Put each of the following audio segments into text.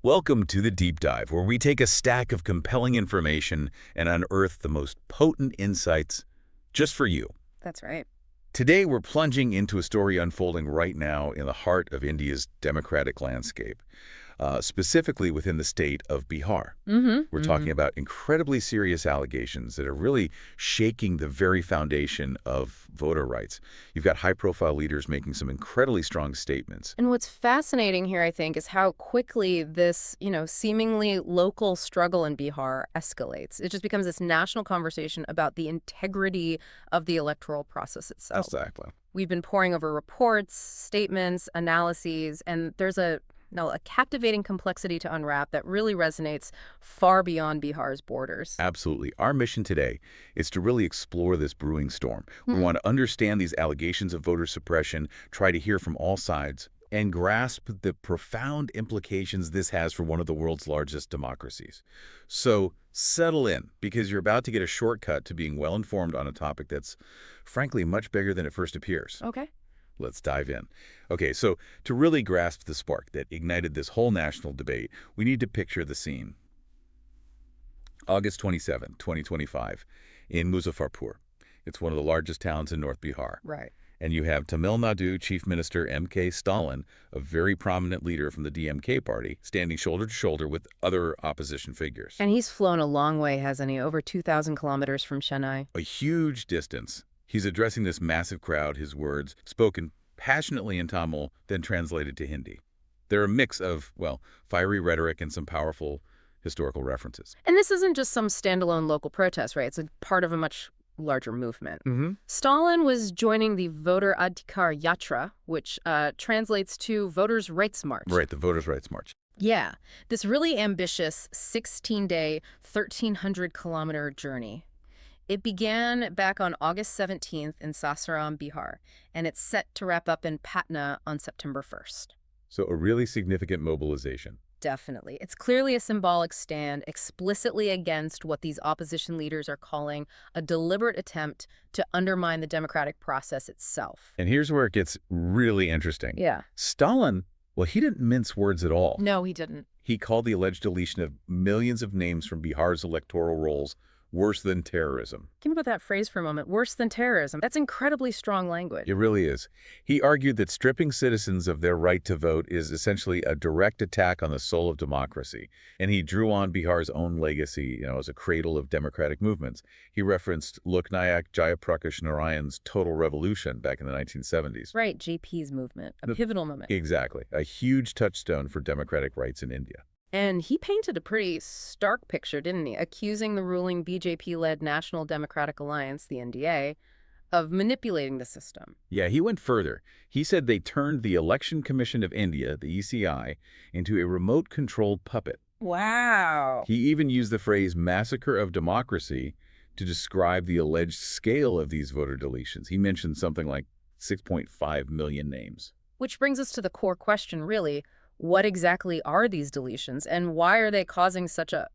Welcome to the Deep Dive, where we take a stack of compelling information and unearth the most potent insights just for you. That's right. Today, we're plunging into a story unfolding right now in the heart of India's democratic landscape, specifically within the state of Bihar. We're talking about incredibly serious allegations that are really shaking the very foundation of voter rights. You've got high-profile leaders making some incredibly strong statements. And what's fascinating here, I think, is how quickly this, seemingly local struggle in Bihar escalates. It just becomes this national conversation about the integrity of the electoral process itself. Exactly. We've been poring over reports, statements, analyses, and there's a captivating complexity to unwrap that really resonates far beyond Bihar's borders. Absolutely. Our mission today is to really explore this brewing storm. We want to understand these allegations of voter suppression, try to hear from all sides, and grasp the profound implications this has for one of the world's largest democracies. So settle in, because you're about to get a shortcut to being well-informed on a topic that's, frankly, much bigger than it first appears. Okay. Let's dive in. Okay, so to really grasp the spark that ignited this whole national debate, we need to picture the scene. August 27, 2025, in Muzaffarpur. It's one of the largest towns in North Bihar. Right. And you have Tamil Nadu Chief Minister M.K. Stalin, a very prominent leader from the DMK party, standing shoulder to shoulder with other opposition figures. And he's flown a long way, hasn't he? Over 2,000 kilometers from Chennai. A huge distance. He's addressing this massive crowd, his words, spoken passionately in Tamil, then translated to Hindi. They're a mix of, well, fiery rhetoric and some powerful historical references. And this isn't just some standalone local protest, right? It's a part of a much larger movement. Stalin was joining the Voter Adhikar Yatra, which translates to Voters' Rights March. Right, the Voters' Rights March. Yeah, this really ambitious 16-day, 1,300-kilometer journey. It began back on August 17th in Sasaram, Bihar, and it's set to wrap up in Patna on September 1st. So a really significant mobilization. Definitely. It's clearly a symbolic stand explicitly against what these opposition leaders are calling a deliberate attempt to undermine the democratic process itself. And here's where it gets really interesting. Yeah. Stalin, well, he didn't mince words at all. No, he didn't. He called the alleged deletion of millions of names from Bihar's electoral rolls worse than terrorism. Think about that phrase for a moment. Worse than terrorism. That's incredibly strong language. It really is. He argued that stripping citizens of their right to vote is essentially a direct attack on the soul of democracy. And he drew on Bihar's own legacy, as a cradle of democratic movements. He referenced Loknayak Jayaprakash Narayan's total revolution back in the 1970s. Right, JP's movement, a pivotal moment. Exactly. A huge touchstone for democratic rights in India. And he painted a pretty stark picture, didn't he? Accusing the ruling BJP-led National Democratic Alliance, the NDA, of manipulating the system. Yeah, he went further. He said they turned the Election Commission of India, the ECI, into a remote-controlled puppet. Wow. He even used the phrase massacre of democracy to describe the alleged scale of these voter deletions. He mentioned something like 6.5 million names. Which brings us to the core question, really. What exactly are these deletions, and why are they causing such a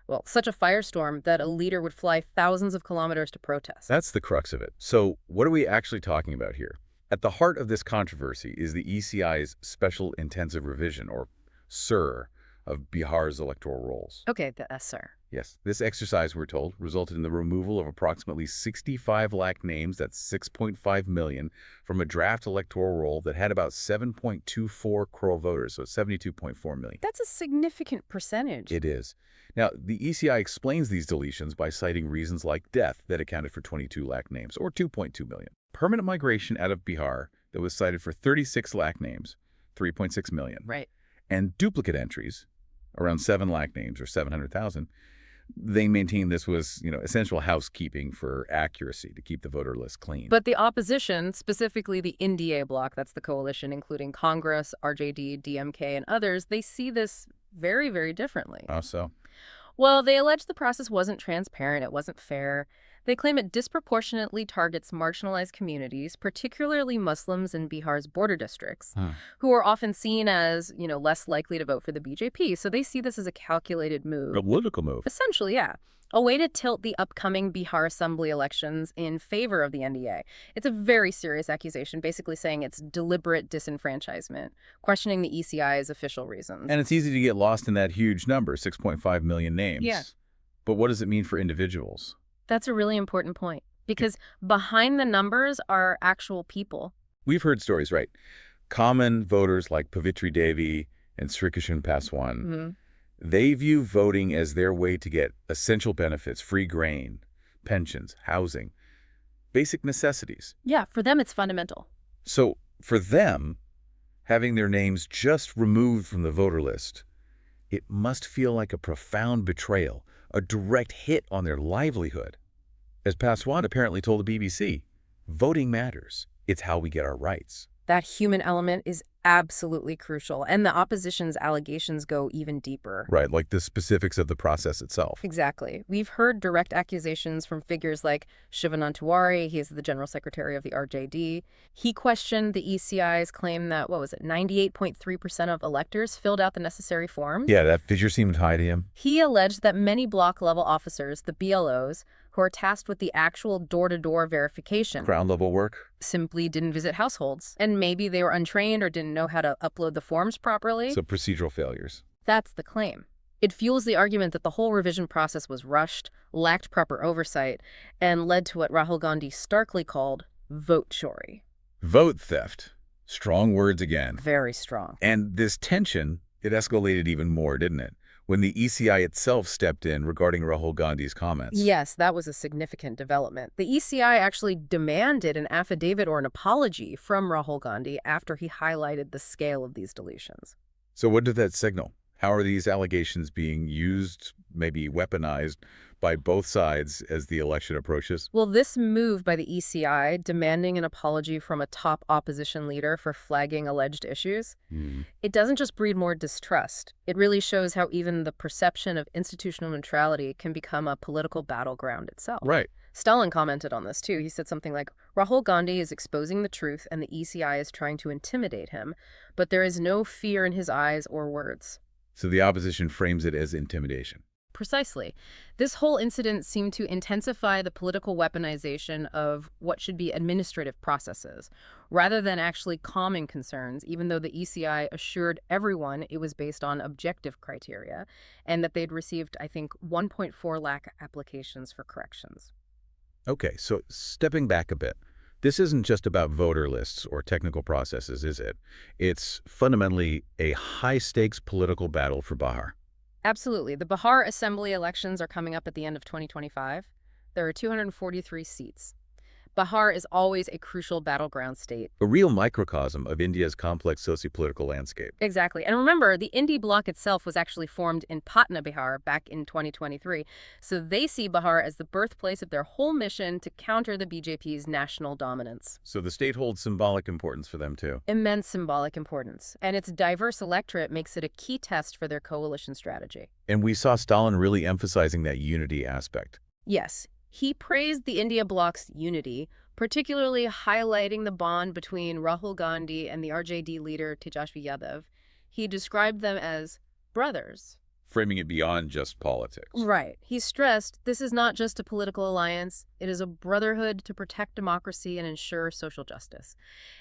firestorm that a leader would fly thousands of kilometers to protest? That's the crux of it. So what are we actually talking about here? At the heart of this controversy is the ECI's Special Intensive Revision, or SIR, of Bihar's electoral rolls. Okay, the SIR. Yes. This exercise, we're told, resulted in the removal of approximately 65 lakh names, that's 6.5 million, from a draft electoral roll that had about 7.24 crore voters, so 72.4 million. That's a significant percentage. It is. Now, the ECI explains these deletions by citing reasons like death that accounted for 22 lakh names, or 2.2 million. Permanent migration out of Bihar that was cited for 36 lakh names, 3.6 million. Right. And duplicate entries, around 7 lakh names, or 700,000, they maintained this was, essential housekeeping for accuracy to keep the voter list clean. But the opposition, specifically the NDA bloc, that's the coalition, including Congress, RJD, DMK, and others, they see this very, very differently. How so? Well, they allege the process wasn't transparent, it wasn't fair. They claim it disproportionately targets marginalized communities, particularly Muslims in Bihar's border districts, Huh. who are often seen as, less likely to vote for the BJP. So they see this as a calculated A move. political move. Essentially, yeah. A way to tilt the upcoming Bihar Assembly elections in favor of the NDA. It's a very serious accusation, basically saying it's deliberate disenfranchisement, questioning the ECI's official reasons. And it's easy to get lost in that huge number, 6.5 million names. Yeah. But what does it mean for individuals? That's a really important point, because behind the numbers are actual people. We've heard stories, right? Common voters like Pavitri Devi and Srikishan Paswan, Mhm. they view voting as their way to get essential benefits, free grain, pensions, housing, basic necessities. Yeah, for them it's fundamental. So for them, having their names just removed from the voter list, it must feel like a profound betrayal, a direct hit on their livelihood. As Paswan apparently told the BBC, voting matters. It's how we get our rights. That human element is absolutely crucial, and the opposition's allegations go even deeper. Right, like the specifics of the process itself. Exactly. We've heard direct accusations from figures like Shivanand Tiwari. He is the general secretary of the RJD. He questioned the ECI's claim that, 98.3% of electors filled out the necessary forms? Yeah, that figure seemed high to him. He alleged that many block-level officers, the BLOs, who are tasked with the actual door-to-door verification, Ground-level work. simply didn't visit households. And maybe they were untrained or didn't know how to upload the forms properly. So procedural failures. That's the claim. It fuels the argument that the whole revision process was rushed, lacked proper oversight, and led to what Rahul Gandhi starkly called vote chori. Vote theft. Strong words again. Very strong. And this tension, it escalated even more, didn't it? When the ECI itself stepped in regarding Rahul Gandhi's comments. Yes, that was a significant development. The ECI actually demanded an affidavit or an apology from Rahul Gandhi after he highlighted the scale of these deletions. So what did that signal? How are these allegations being used, maybe weaponized, by both sides as the election approaches? Well, this move by the ECI, demanding an apology from a top opposition leader for flagging alleged issues, it doesn't just breed more distrust. It really shows how even the perception of institutional neutrality can become a political battleground itself. Right. Stalin commented on this, too. He said something like, Rahul Gandhi is exposing the truth and the ECI is trying to intimidate him, but there is no fear in his eyes or words. So the opposition frames it as intimidation. Precisely. This whole incident seemed to intensify the political weaponization of what should be administrative processes, rather than actually calming concerns, even though the ECI assured everyone it was based on objective criteria, and that they'd received, I think, 1.4 lakh applications for corrections. Okay, so stepping back a bit, this isn't just about voter lists or technical processes, is it? It's fundamentally a high-stakes political battle for Bihar. Absolutely. The Bihar Assembly elections are coming up at the end of 2025. There are 243 seats. Bihar is always a crucial battleground state. A real microcosm of India's complex sociopolitical landscape. Exactly. And remember, the Indi bloc itself was actually formed in Patna, Bihar, back in 2023. So they see Bihar as the birthplace of their whole mission to counter the BJP's national dominance. So the state holds symbolic importance for them, too. Immense symbolic importance. And its diverse electorate makes it a key test for their coalition strategy. And we saw Stalin really emphasizing that unity aspect. Yes. He praised the India bloc's unity, particularly highlighting the bond between Rahul Gandhi and the RJD leader Tejasvi Yadav. He described them as brothers. Framing it beyond just politics. Right. He stressed this is not just a political alliance, it is a brotherhood to protect democracy and ensure social justice.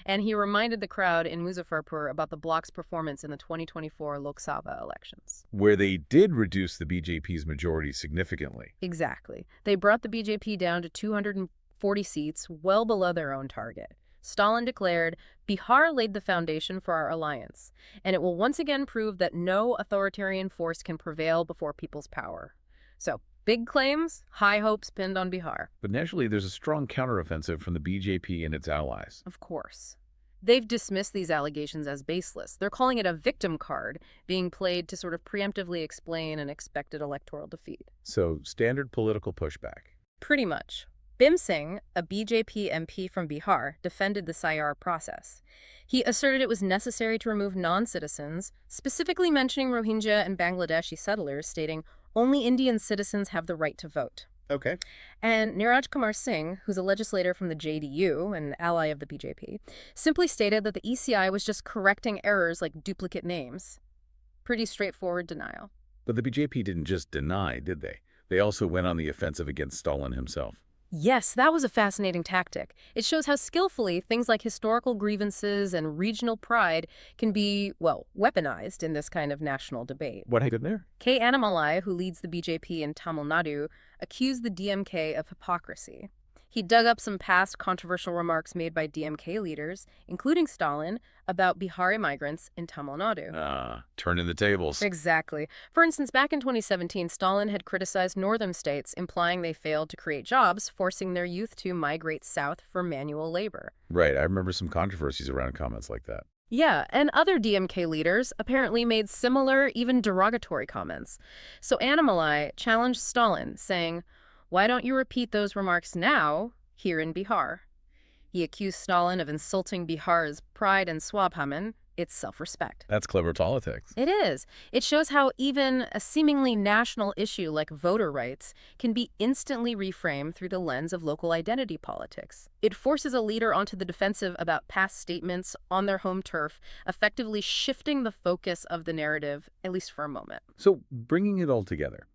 And he reminded the crowd in Muzaffarpur about the bloc's performance in the 2024 Lok Sabha elections. Where they did reduce the BJP's majority significantly. Exactly. They brought the BJP down to 240 seats, well below their own target. Stalin declared, Bihar laid the foundation for our alliance, and it will once again prove that no authoritarian force can prevail before people's power. So, big claims, high hopes pinned on Bihar. But naturally, there's a strong counteroffensive from the BJP and its allies. Of course. They've dismissed these allegations as baseless. They're calling it a victim card, being played to sort of preemptively explain an expected electoral defeat. So, standard political pushback. Pretty much. Bim Singh, a BJP MP from Bihar, defended the SIR process. He asserted it was necessary to remove non-citizens, specifically mentioning Rohingya and Bangladeshi settlers, stating, only Indian citizens have the right to vote. Okay. And Niraj Kumar Singh, who's a legislator from the JDU, an ally of the BJP, simply stated that the ECI was just correcting errors like duplicate names. Pretty straightforward denial. But the BJP didn't just deny, did they? They also went on the offensive against Stalin himself. Yes, that was a fascinating tactic. It shows how skillfully things like historical grievances and regional pride can be, well, weaponized in this kind of national debate. What happened there? K. Annamalai, who leads the BJP in Tamil Nadu, accused the DMK of hypocrisy. He dug up some past controversial remarks made by DMK leaders, including Stalin, about Bihari migrants in Tamil Nadu. Turning the tables. Exactly. For instance, back in 2017, Stalin had criticized northern states, implying they failed to create jobs, forcing their youth to migrate south for manual labor. Right, I remember some controversies around comments like that. Yeah, and other DMK leaders apparently made similar, even derogatory comments. So Annamalai challenged Stalin, saying, "Why don't you repeat those remarks now, here in Bihar?" He accused Stalin of insulting Bihar's pride and Swabhaman, its self-respect. That's clever politics. It is. It shows how even a seemingly national issue like voter rights can be instantly reframed through the lens of local identity politics. It forces a leader onto the defensive about past statements on their home turf, effectively shifting the focus of the narrative, at least for a moment. So, bringing it all together,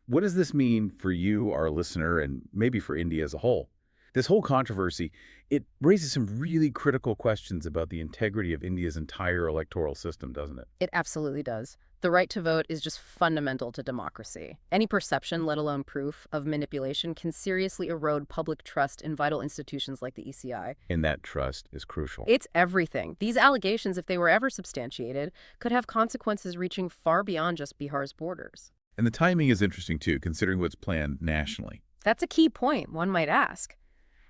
what does this mean for you, our listener, and maybe for India as a whole? This whole controversy, it raises some really critical questions about the integrity of India's entire electoral system, doesn't it? It absolutely does. The right to vote is just fundamental to democracy. Any perception, let alone proof, of manipulation can seriously erode public trust in vital institutions like the ECI. And that trust is crucial. It's everything. These allegations, if they were ever substantiated, could have consequences reaching far beyond just Bihar's borders. And the timing is interesting, too, considering what's planned nationally. That's a key point, one might ask.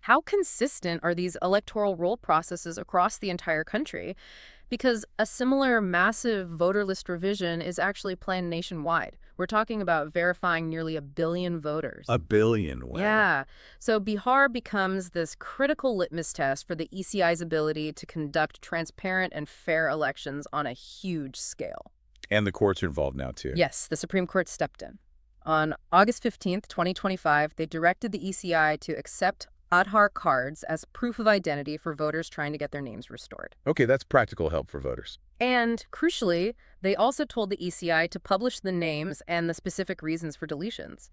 How consistent are these electoral roll processes across the entire country? Because a similar massive voter list revision is actually planned nationwide. We're talking about verifying nearly 1 billion voters. 1 billion, wow. Yeah. So Bihar becomes this critical litmus test for the ECI's ability to conduct transparent and fair elections on a huge scale. And the courts are involved now, too. Yes, the Supreme Court stepped in. On August 15th, 2025, they directed the ECI to accept Aadhaar cards as proof of identity for voters trying to get their names restored. Okay, that's practical help for voters. And, crucially, they also told the ECI to publish the names and the specific reasons for deletions.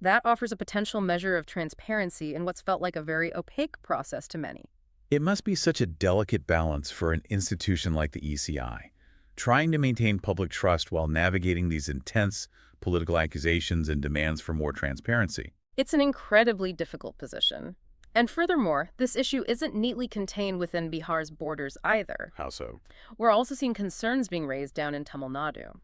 That offers a potential measure of transparency in what's felt like a very opaque process to many. It must be such a delicate balance for an institution like the ECI, trying to maintain public trust while navigating these intense political accusations and demands for more transparency. It's an incredibly difficult position. And furthermore, this issue isn't neatly contained within Bihar's borders either. How so? We're also seeing concerns being raised down in Tamil Nadu.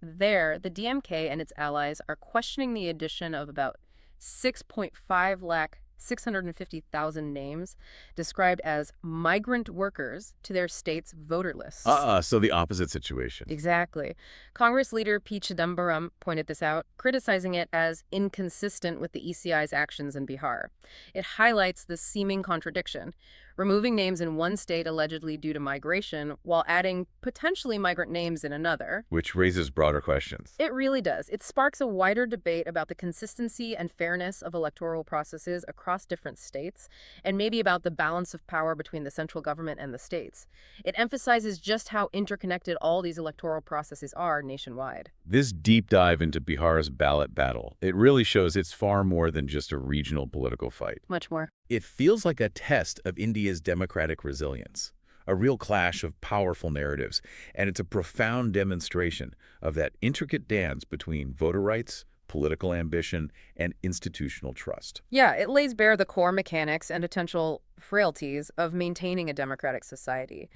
There, the DMK and its allies are questioning the addition of about 6.5 lakh 650,000 names described as migrant workers to their state's voter lists. So the opposite situation. Exactly. Congress leader P. Chidambaram pointed this out, criticizing it as inconsistent with the ECI's actions in Bihar. It highlights the seeming contradiction, removing names in one state allegedly due to migration while adding potentially migrant names in another. Which raises broader questions. It really does. It sparks a wider debate about the consistency and fairness of electoral processes across different states, and maybe about the balance of power between the central government and the states. It emphasizes just how interconnected all these electoral processes are nationwide. This deep dive into Bihar's ballot battle, it really shows it's far more than just a regional political fight. Much more. It feels like a test of India's democratic resilience, a real clash of powerful narratives, and it's a profound demonstration of that intricate dance between voter rights, political ambition, and institutional trust. Yeah, it lays bare the core mechanics and potential frailties of maintaining a democratic society.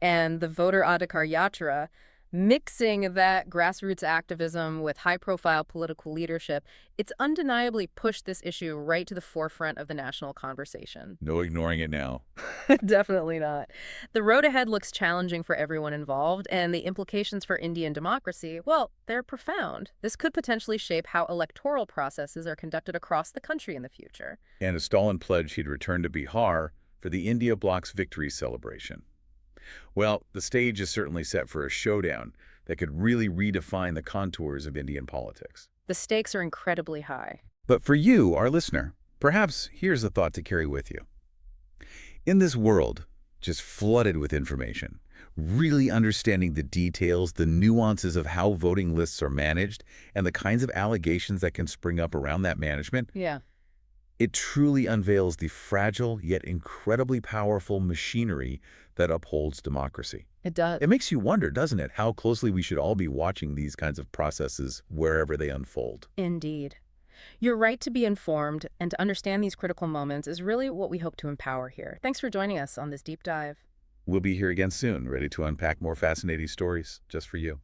And the Voter Adhikar Yatra, mixing that grassroots activism with high-profile political leadership, it's undeniably pushed this issue right to the forefront of the national conversation. No ignoring it now. Definitely not. The road ahead looks challenging for everyone involved, and the implications for Indian democracy, well, they're profound. This could potentially shape how electoral processes are conducted across the country in the future. And as Stalin pledged he'd return to Bihar for the India bloc's victory celebration. Well, the stage is certainly set for a showdown that could really redefine the contours of Indian politics. The stakes are incredibly high. But for you, our listener, perhaps here's a thought to carry with you. In this world, just flooded with information, really understanding the details, the nuances of how voting lists are managed, and the kinds of allegations that can spring up around that management, Yeah, it truly unveils the fragile yet incredibly powerful machinery that upholds democracy. it does. It makes you wonder, doesn't it, how closely we should all be watching these kinds of processes wherever they unfold. Indeed. Your right to be informed and to understand these critical moments is really what we hope to empower here. Thanks for joining us on this deep dive. We'll be here again soon, ready to unpack more fascinating stories just for you.